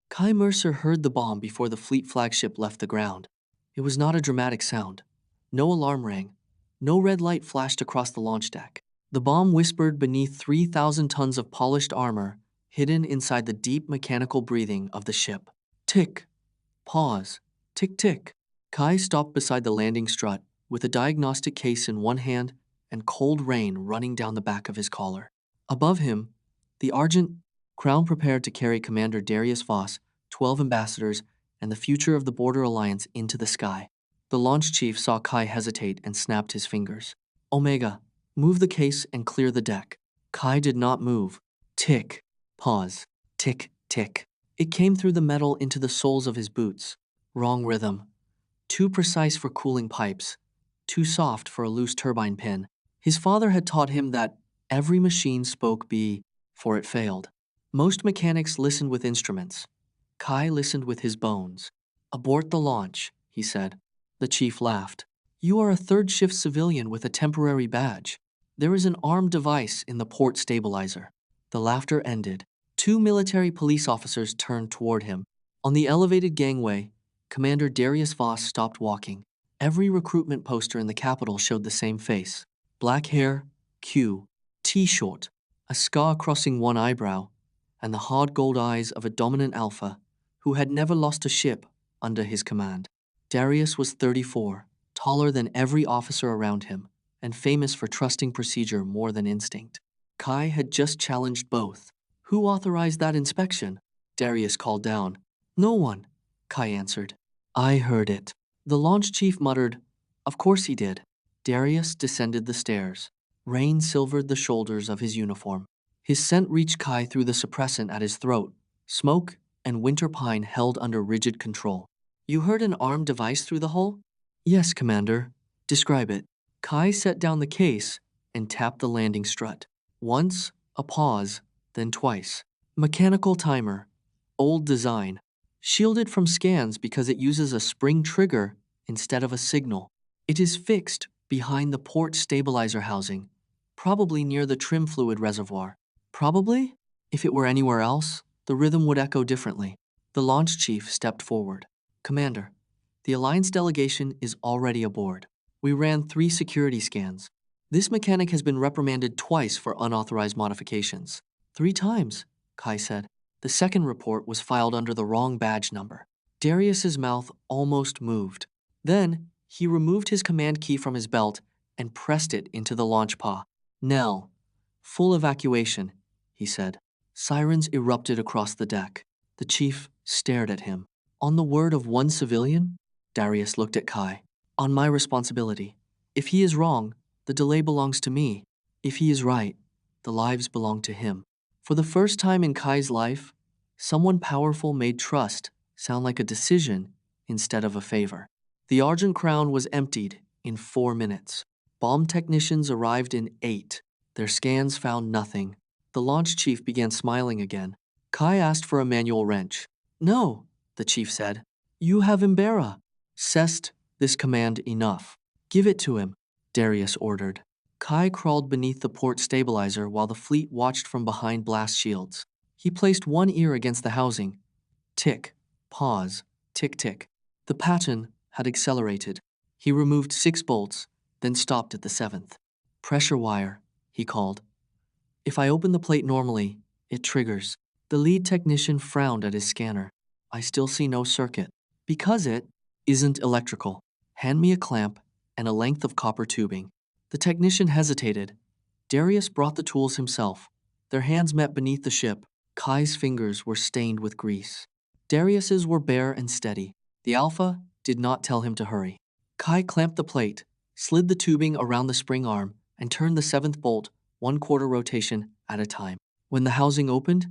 Kai Mercer heard the bomb before the fleet flagship left the ground. It was not a dramatic sound. No alarm rang. No red light flashed across the launch deck. The bomb whispered beneath 3,000 tons of polished armor, hidden inside the deep mechanical breathing of the ship. Tick. Pause. Tick tick. Kai stopped beside the landing strut, with a diagnostic case in one hand and cold rain running down the back of his collar. Above him, the Argent Crown prepared to carry Commander Darius Voss, 12 ambassadors, and the future of the Border Alliance into the sky. The launch chief saw Kai hesitate and snapped his fingers. Omega, move the case and clear the deck. Kai did not move. Tick. Pause. Tick, tick. It came through the metal into the soles of his boots. Wrong rhythm. Too precise for cooling pipes. Too soft for a loose turbine pin. His father had taught him that every machine spoke B, for it failed. Most mechanics listened with instruments. Kai listened with his bones. Abort the launch, he said. The chief laughed. You are a third shift civilian with a temporary badge. There is an armed device in the port stabilizer. The laughter ended. Two military police officers turned toward him. On the elevated gangway, Commander Darius Voss stopped walking. Every recruitment poster in the capital showed the same face. Black hair, Q, T-short, a scar crossing one eyebrow, and the hard gold eyes of a dominant alpha who had never lost a ship under his command. Darius was 34, taller than every officer around him, and famous for trusting procedure more than instinct. Kai had just challenged both. Who authorized that inspection? Darius called down. No one, Kai answered. I heard it. The launch chief muttered, Of course he did. Darius descended the stairs. Rain silvered the shoulders of his uniform. His scent reached Kai through the suppressant at his throat. Smoke and winter pine held under rigid control. You heard an armed device through the hole? Yes, Commander. Describe it. Kai set down the case and tapped the landing strut. Once, a pause, then twice. Mechanical timer. Old design. Shielded from scans because it uses a spring trigger instead of a signal. It is fixed behind the port stabilizer housing, probably near the trim fluid reservoir. Probably? If it were anywhere else, the rhythm would echo differently. The launch chief stepped forward. Commander, the Alliance delegation is already aboard. We ran 3 security scans. This mechanic has been reprimanded twice for unauthorized modifications. 3 times, Kai said. The second report was filed under the wrong badge number. Darius's mouth almost moved. Then, he removed his command key from his belt and pressed it into the launch paw. Nell. Full evacuation, he said. Sirens erupted across the deck. The chief stared at him. On the word of one civilian? Darius looked at Kai. On my responsibility. If he is wrong, the delay belongs to me. If he is right, the lives belong to him. For the first time in Kai's life, someone powerful made trust sound like a decision instead of a favor. The Argent Crown was emptied in 4 minutes. Bomb technicians arrived in 8. Their scans found nothing. The launch chief began smiling again. Kai asked for a manual wrench. No, the chief said. You have Embera. Cessed this command enough. Give it to him, Darius ordered. Kai crawled beneath the port stabilizer while the fleet watched from behind blast shields. He placed one ear against the housing. Tick, pause, tick tick. The pattern had accelerated. He removed 6 bolts, then stopped at the 7th. Pressure wire, he called. If I open the plate normally, it triggers. The lead technician frowned at his scanner. I still see no circuit. Because it isn't electrical. Hand me a clamp and a length of copper tubing. The technician hesitated. Darius brought the tools himself. Their hands met beneath the ship. Kai's fingers were stained with grease. Darius's were bare and steady. The Alpha did not tell him to hurry. Kai clamped the plate, slid the tubing around the spring arm, and turned the 7th bolt 1/4 rotation at a time. When the housing opened,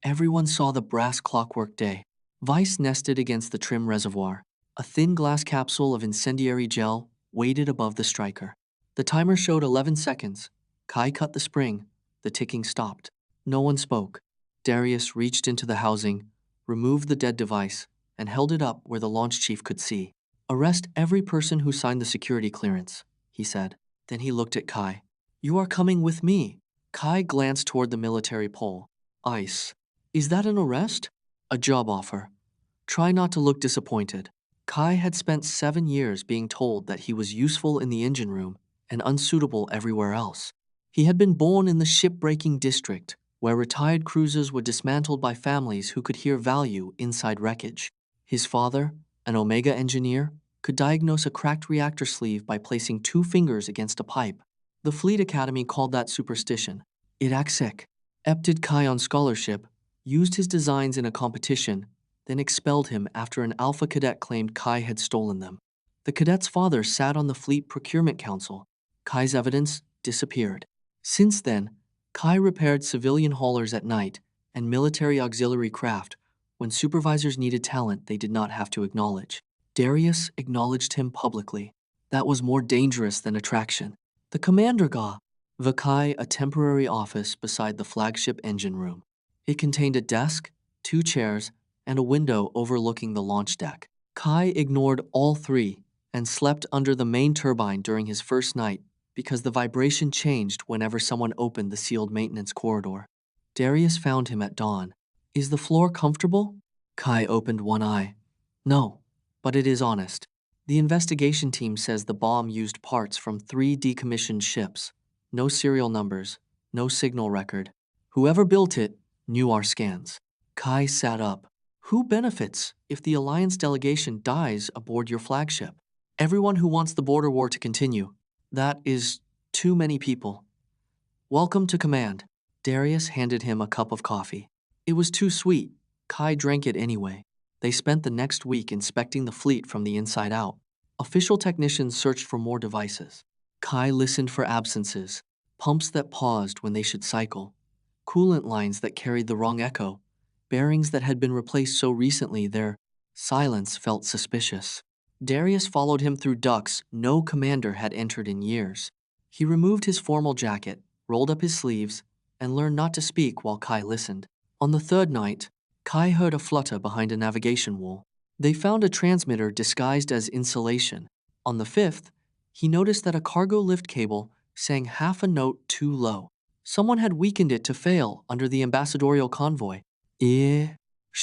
everyone saw the brass clockwork day. Vice nested against the trim reservoir. A thin glass capsule of incendiary gel waited above the striker. The timer showed 11 seconds. Kai cut the spring. The ticking stopped. No one spoke. Darius reached into the housing, removed the dead device, and held it up where the launch chief could see. Arrest every person who signed the security clearance, he said. Then he looked at Kai. You are coming with me. Kai glanced toward the military pole. Ice. Is that an arrest? A job offer. Try not to look disappointed. Kai had spent 7 years being told that he was useful in the engine room and unsuitable everywhere else. He had been born in the ship-breaking district, where retired cruisers were dismantled by families who could hear value inside wreckage. His father, an Omega engineer, could diagnose a cracked reactor sleeve by placing 2 fingers against a pipe. The Fleet Academy called that superstition. Iraksek opted Kai on scholarship, used his designs in a competition, then expelled him after an Alpha cadet claimed Kai had stolen them. The cadet's father sat on the Fleet Procurement Council. Kai's evidence disappeared. Since then, Kai repaired civilian haulers at night and military auxiliary craft when supervisors needed talent they did not have to acknowledge. Darius acknowledged him publicly. That was more dangerous than attraction. The commander gave Kai a temporary office beside the flagship engine room. It contained a desk, 2 chairs, and a window overlooking the launch deck. Kai ignored all 3 and slept under the main turbine during his first night because the vibration changed whenever someone opened the sealed maintenance corridor. Darius found him at dawn. Is the floor comfortable? Kai opened one eye. No, but it is honest. The investigation team says the bomb used parts from 3 decommissioned ships. No serial numbers, no signal record. Whoever built it knew our scans. Kai sat up. Who benefits if the Alliance delegation dies aboard your flagship? Everyone who wants the border war to continue. That is too many people. Welcome to command. Darius handed him a cup of coffee. It was too sweet. Kai drank it anyway. They spent the next week inspecting the fleet from the inside out. Official technicians searched for more devices. Kai listened for absences, pumps that paused when they should cycle, coolant lines that carried the wrong echo, bearings that had been replaced so recently their silence felt suspicious. Darius followed him through ducts no commander had entered in years. He removed his formal jacket, rolled up his sleeves, and learned not to speak while Kai listened. On the 3rd night, Kai heard a flutter behind a navigation wall. They found a transmitter disguised as insulation. On the 5th, he noticed that a cargo lift cable sang half a note too low. Someone had weakened it to fail under the ambassadorial convoy.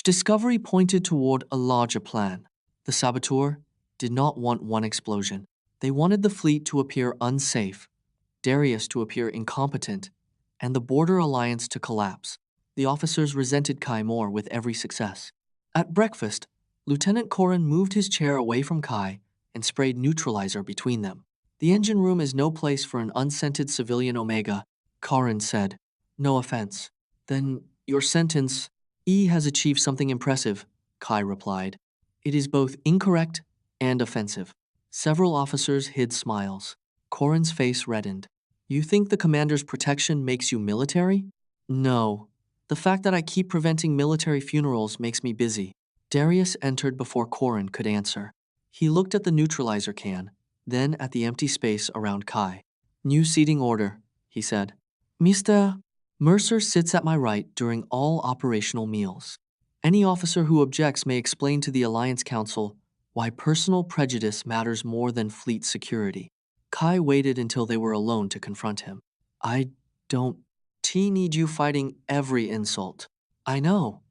Discovery pointed toward a larger plan. The saboteur did not want one explosion. They wanted the fleet to appear unsafe, Darius to appear incompetent, and the border alliance to collapse. The officers resented Kai more with every success. At breakfast, Lieutenant Korin moved his chair away from Kai and sprayed neutralizer between them. The engine room is no place for an unscented civilian Omega, Korin said. No offense. Then your sentence, E has achieved something impressive, Kai replied. It is both incorrect and offensive. Several officers hid smiles. Korin's face reddened. You think the commander's protection makes you military? No. The fact that I keep preventing military funerals makes me busy. Darius entered before Korin could answer. He looked at the neutralizer can, then at the empty space around Kai. New seating order, he said. Mr. Mercer sits at my right during all operational meals. Any officer who objects may explain to the Alliance Council why personal prejudice matters more than fleet security. Kai waited until they were alone to confront him. I don't need you fighting every insult. I know.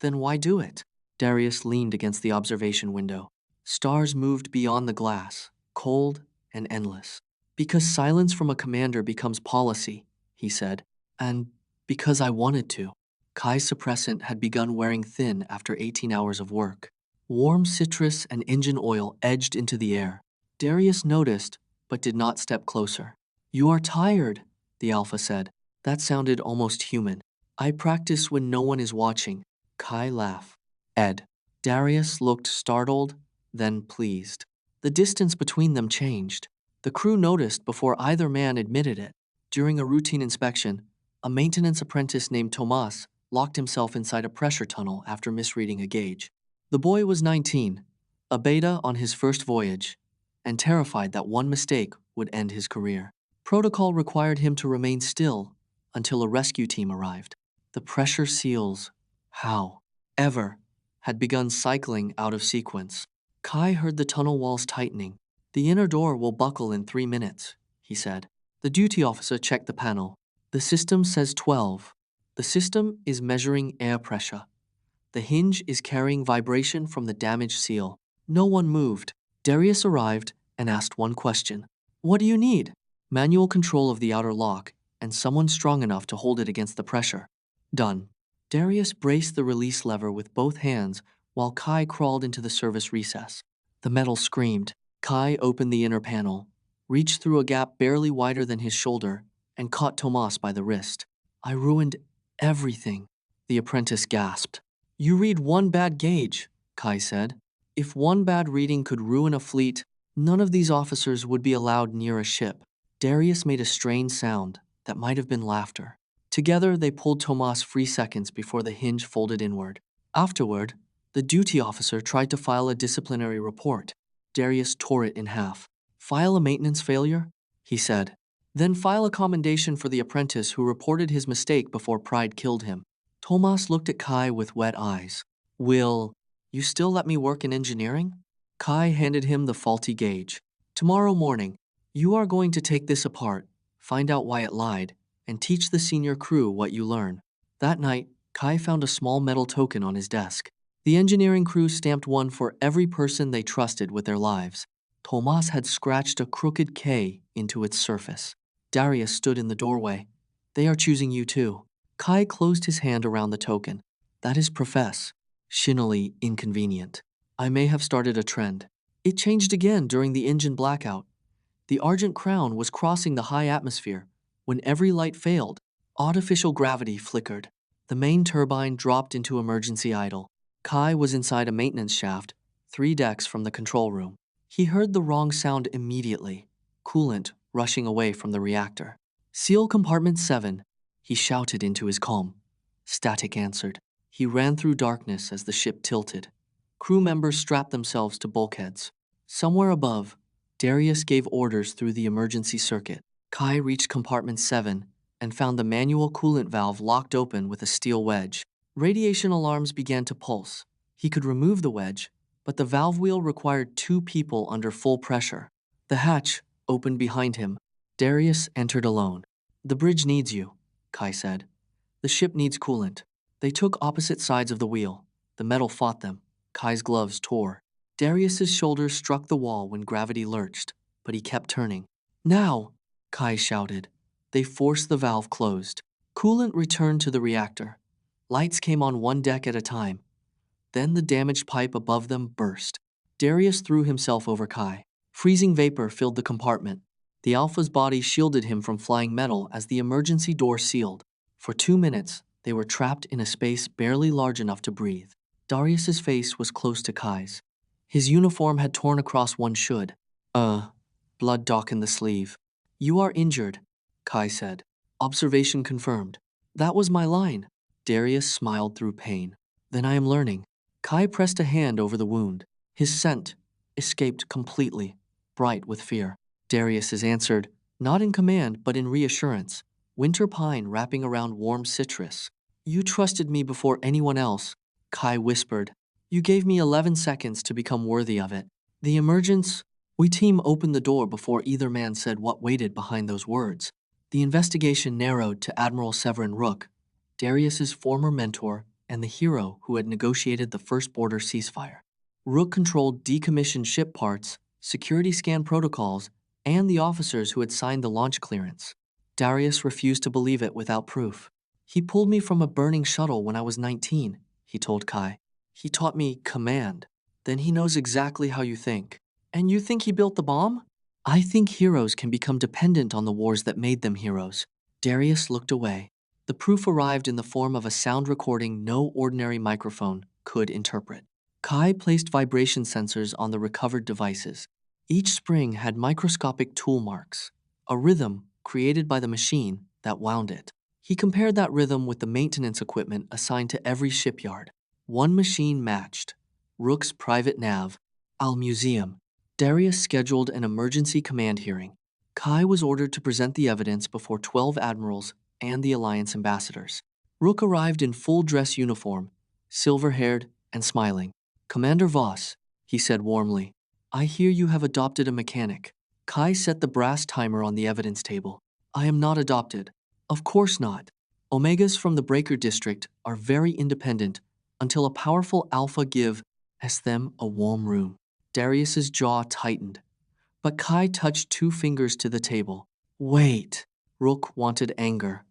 Then why do it? Darius leaned against the observation window. Stars moved beyond the glass, cold and endless. Because silence from a commander becomes policy, he said, and because I wanted to. Kai's suppressant had begun wearing thin after 18 hours of work. Warm citrus and engine oil edged into the air. Darius noticed, but did not step closer. You are tired, the Alpha said. That sounded almost human. I practice when no one is watching. Kai laughed. Ed. Darius looked startled, then pleased. The distance between them changed. The crew noticed before either man admitted it. During a routine inspection, a maintenance apprentice named Tomas locked himself inside a pressure tunnel after misreading a gauge. The boy was 19, a beta on his first voyage, and terrified that one mistake would end his career. Protocol required him to remain still until a rescue team arrived. The pressure seals, however, had begun cycling out of sequence. Kai heard the tunnel walls tightening. The inner door will buckle in 3 minutes, he said. The duty officer checked the panel. The system says 12. The system is measuring air pressure. The hinge is carrying vibration from the damaged seal. No one moved. Darius arrived and asked one question. What do you need? Manual control of the outer lock and someone strong enough to hold it against the pressure. Done. Darius braced the release lever with both hands while Kai crawled into the service recess. The metal screamed. Kai opened the inner panel, reached through a gap barely wider than his shoulder, and caught Tomas by the wrist. I ruined everything, the apprentice gasped. You read one bad gauge, Kai said. If one bad reading could ruin a fleet, none of these officers would be allowed near a ship. Darius made a strained sound that might have been laughter. Together, they pulled Tomas free seconds before the hinge folded inward. Afterward, the duty officer tried to file a disciplinary report. Darius tore it in half. File a maintenance failure? He said. Then file a commendation for the apprentice who reported his mistake before pride killed him. Tomas looked at Kai with wet eyes. Will you still let me work in engineering? Kai handed him the faulty gauge. Tomorrow morning, you are going to take this apart, find out why it lied, and teach the senior crew what you learn. That night, Kai found a small metal token on his desk. The engineering crew stamped one for every person they trusted with their lives. Tomas had scratched a crooked K into its surface. Darius stood in the doorway. They are choosing you too. Kai closed his hand around the token. That is profess. Shinnily inconvenient. I may have started a trend. It changed again during the engine blackout. The Argent Crown was crossing the high atmosphere. When every light failed, artificial gravity flickered. The main turbine dropped into emergency idle. Kai was inside a maintenance shaft, 3 decks from the control room. He heard the wrong sound immediately, coolant rushing away from the reactor. Seal compartment 7, he shouted into his comm. Static answered. He ran through darkness as the ship tilted. Crew members strapped themselves to bulkheads. Somewhere above, Darius gave orders through the emergency circuit. Kai reached compartment 7 and found the manual coolant valve locked open with a steel wedge. Radiation alarms began to pulse. He could remove the wedge, but the valve wheel required 2 people under full pressure. The hatch opened behind him. Darius entered alone. The bridge needs you, Kai said. The ship needs coolant. They took opposite sides of the wheel. The metal fought them. Kai's gloves tore. Darius's shoulders struck the wall when gravity lurched, but he kept turning. Now, Kai shouted. They forced the valve closed. Coolant returned to the reactor. Lights came on one deck at a time. Then the damaged pipe above them burst. Darius threw himself over Kai. Freezing vapor filled the compartment. The Alpha's body shielded him from flying metal as the emergency door sealed. For 2 minutes, they were trapped in a space barely large enough to breathe. Darius's face was close to Kai's. His uniform had torn across one should. Blood dock in the sleeve. You are injured, Kai said. Observation confirmed. That was my line. Darius smiled through pain. Then I am learning. Kai pressed a hand over the wound. His scent escaped completely, bright with fear. Darius answered, not in command but in reassurance. Winter pine wrapping around warm citrus. You trusted me before anyone else, Kai whispered. You gave me 11 seconds to become worthy of it. The emergence. We team opened the door before either man said what waited behind those words. The investigation narrowed to Admiral Severin Rook, Darius's former mentor and the hero who had negotiated the first border ceasefire. Rook controlled decommissioned ship parts, security scan protocols, and the officers who had signed the launch clearance. Darius refused to believe it without proof. He pulled me from a burning shuttle when I was 19, he told Kai. He taught me command. Then he knows exactly how you think. And you think he built the bomb? I think heroes can become dependent on the wars that made them heroes. Darius looked away. The proof arrived in the form of a sound recording no ordinary microphone could interpret. Kai placed vibration sensors on the recovered devices. Each spring had microscopic tool marks, a rhythm created by the machine that wound it. He compared that rhythm with the maintenance equipment assigned to every shipyard. One machine matched. Rook's private nav, Al Museum. Darius scheduled an emergency command hearing. Kai was ordered to present the evidence before 12 admirals and the Alliance ambassadors. Rook arrived in full dress uniform, silver-haired and smiling. Commander Voss, he said warmly, I hear you have adopted a mechanic. Kai set the brass timer on the evidence table. I am not adopted. Of course not. Omegas from the Breaker District are very independent, until a powerful alpha give them a warm room. Darius's jaw tightened, but Kai touched 2 fingers to the table. Wait! Rook wanted anger.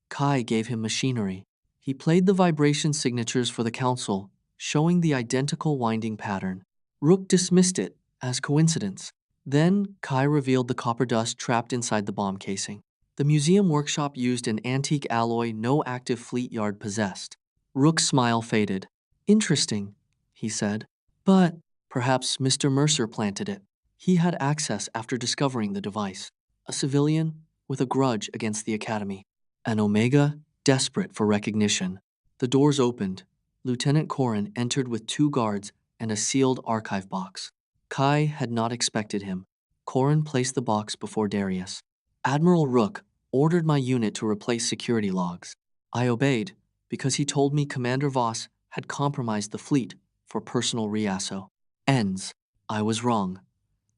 Kai gave him machinery. He played the vibration signatures for the council, showing the identical winding pattern. Rook dismissed it as coincidence. Then Kai revealed the copper dust trapped inside the bomb casing. The museum workshop used an antique alloy no active fleet yard possessed. Rook's smile faded. Interesting, he said. But perhaps Mr. Mercer planted it. He had access after discovering the device. A civilian with a grudge against the Academy. An Omega desperate for recognition. The doors opened. Lieutenant Corrin entered with 2 guards and a sealed archive box. Kai had not expected him. Corrin placed the box before Darius. Admiral Rook ordered my unit to replace security logs. I obeyed because he told me Commander Voss had compromised the fleet for personal reasso. Ends. I was wrong.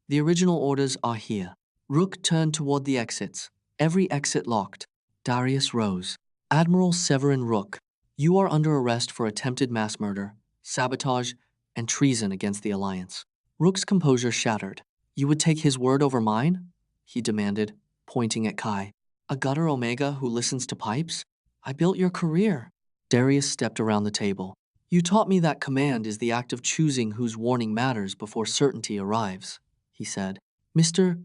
The original orders are here. Rook turned toward the exits. Every exit locked. Darius rose. Admiral Severin Rook, you are under arrest for attempted mass murder, sabotage, and treason against the Alliance. Rook's composure shattered. You would take his word over mine? He demanded, pointing at Kai. A gutter Omega who listens to pipes? I built your career. Darius stepped around the table. You taught me that command is the act of choosing whose warning matters before certainty arrives, he said. Mr.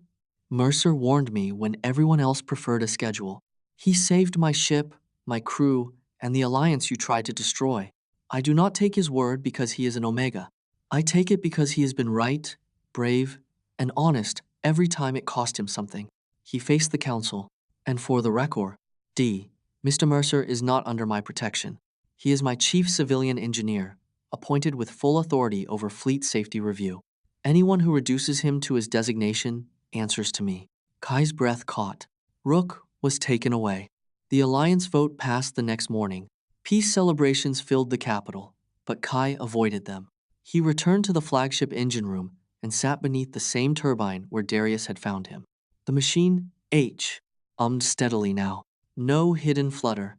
Mercer warned me when everyone else preferred a schedule. He saved my ship, my crew, and the Alliance you tried to destroy. I do not take his word because he is an Omega. I take it because he has been right, brave, and honest every time it cost him something. He faced the council, and for the record, Mr. Mercer is not under my protection. He is my chief civilian engineer, appointed with full authority over fleet safety review. Anyone who reduces him to his designation answers to me. Kai's breath caught. Rook was taken away. The Alliance vote passed the next morning. Peace celebrations filled the capital, but Kai avoided them. He returned to the flagship engine room and sat beneath the same turbine where Darius had found him. The machine, hummed steadily now. No hidden flutter.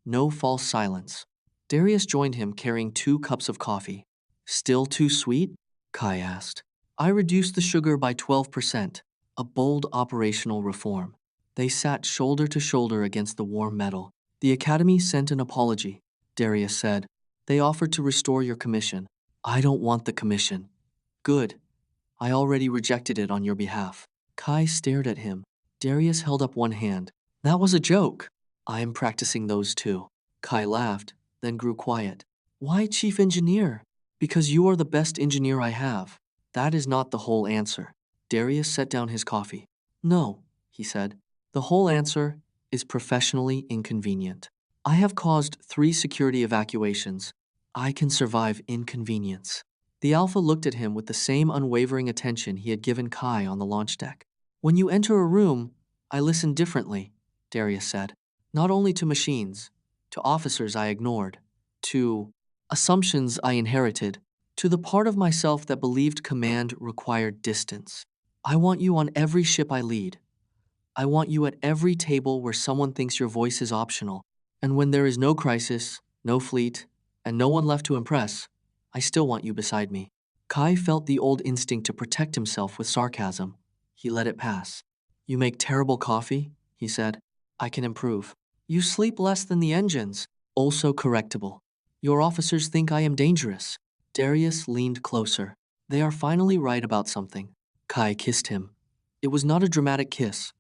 No false silence. Darius joined him carrying 2 cups of coffee. Still too sweet? Kai asked. I reduced the sugar by 12%, a bold operational reform. They sat shoulder to shoulder against the warm metal. The Academy sent an apology, Darius said. They offered to restore your commission. I don't want the commission. Good. I already rejected it on your behalf. Kai stared at him. Darius held up one hand. That was a joke. I am practicing those too. Kai laughed, then grew quiet. Why chief engineer? Because you are the best engineer I have. That is not the whole answer. Darius set down his coffee. No, he said. The whole answer is professionally inconvenient. I have caused 3 security evacuations. I can survive inconvenience. The Alpha looked at him with the same unwavering attention he had given Kai on the launch deck. When you enter a room, I listen differently, Darius said. Not only to machines, to officers I ignored, to assumptions I inherited, to the part of myself that believed command required distance. I want you on every ship I lead. I want you at every table where someone thinks your voice is optional. And when there is no crisis, no fleet, and no one left to impress, I still want you beside me. Kai felt the old instinct to protect himself with sarcasm. He let it pass. You make terrible coffee, he said. I can improve. You sleep less than the engines, also correctable. Your officers think I am dangerous. Darius leaned closer. They are finally right about something. Kai kissed him. It was not a dramatic kiss.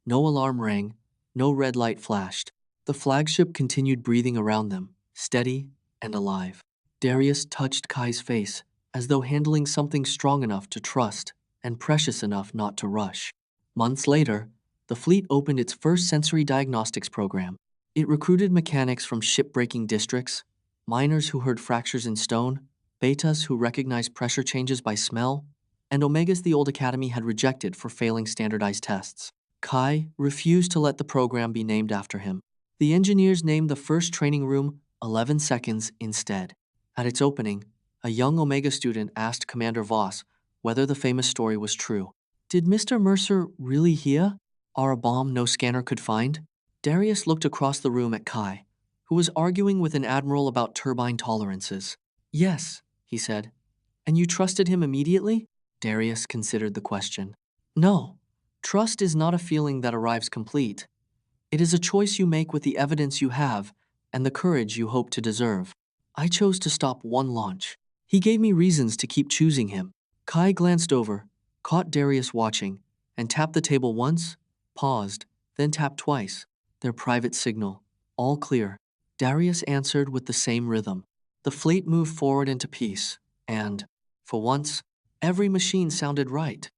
No alarm rang, no red light flashed. The flagship continued breathing around them, steady and alive. Darius touched Kai's face, as though handling something strong enough to trust and precious enough not to rush. Months later, the fleet opened its first sensory diagnostics program. It recruited mechanics from ship-breaking districts, miners who heard fractures in stone, betas who recognized pressure changes by smell, and Omegas the old Academy had rejected for failing standardized tests. Kai refused to let the program be named after him. The engineers named the first training room 11 Seconds instead. At its opening, a young Omega student asked Commander Voss whether the famous story was true. Did Mr. Mercer really hear? Or a bomb no scanner could find? Darius looked across the room at Kai, who was arguing with an admiral about turbine tolerances. Yes, he said. And you trusted him immediately? Darius considered the question. No. Trust is not a feeling that arrives complete. It is a choice you make with the evidence you have and the courage you hope to deserve. I chose to stop one launch. He gave me reasons to keep choosing him. Kai glanced over, caught Darius watching, and tapped the table once, paused, then tapped twice. Their private signal. All clear. Darius answered with the same rhythm. The fleet moved forward into peace, and, for once, every machine sounded right.